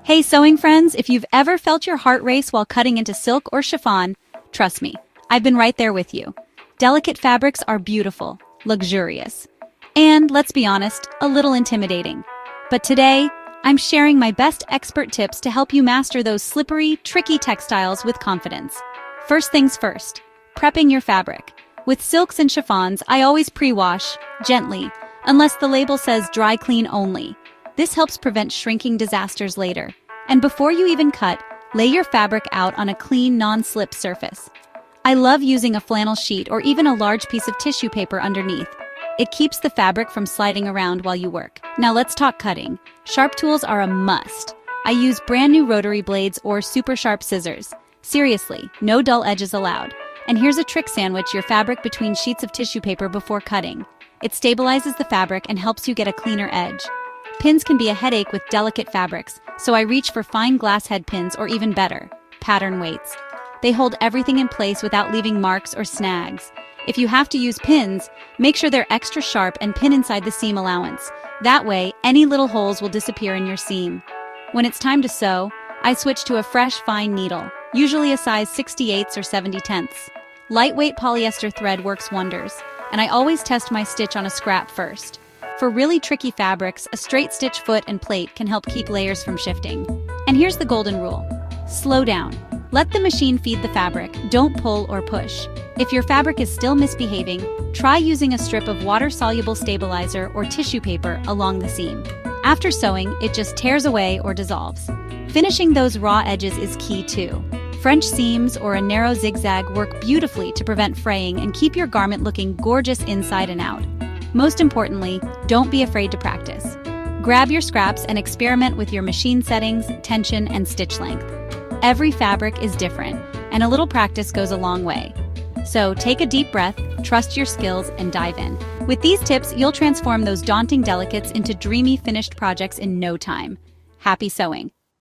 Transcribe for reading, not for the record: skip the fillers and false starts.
Hey sewing friends, if you've ever felt your heart race while cutting into silk or chiffon, trust me, I've been right there with you. Delicate fabrics are beautiful, luxurious, and, let's be honest, a little intimidating. But today, I'm sharing my best expert tips to help you master those slippery, tricky textiles with confidence. First things first, prepping your fabric. With silks and chiffons, I always pre-wash, gently, unless the label says dry clean only. This helps prevent shrinking disasters later. And before you even cut, lay your fabric out on a clean, non-slip surface. I love using a flannel sheet or even a large piece of tissue paper underneath. It keeps the fabric from sliding around while you work. Now let's talk cutting. Sharp tools are a must. I use brand new rotary blades or super sharp scissors. Seriously, no dull edges allowed. And here's a trick: sandwich your fabric between sheets of tissue paper before cutting. It stabilizes the fabric and helps you get a cleaner edge. Pins can be a headache with delicate fabrics, so I reach for fine glass head pins or even better, pattern weights. They hold everything in place without leaving marks or snags. If you have to use pins, make sure they're extra sharp and pin inside the seam allowance. That way, any little holes will disappear in your seam. When it's time to sew, I switch to a fresh, fine needle, usually a size 68 or 70/10. Lightweight polyester thread works wonders, and I always test my stitch on a scrap first. For really tricky fabrics, a straight stitch foot and plate can help keep layers from shifting. And here's the golden rule: slow down. Let the machine feed the fabric, don't pull or push. If your fabric is still misbehaving, try using a strip of water-soluble stabilizer or tissue paper along the seam. After sewing, it just tears away or dissolves. Finishing those raw edges is key too. French seams or a narrow zigzag work beautifully to prevent fraying and keep your garment looking gorgeous inside and out. Most importantly, don't be afraid to practice. Grab your scraps and experiment with your machine settings, tension, and stitch length. Every fabric is different, and a little practice goes a long way. So take a deep breath, trust your skills, and dive in. With these tips, you'll transform those daunting delicates into dreamy finished projects in no time. Happy sewing!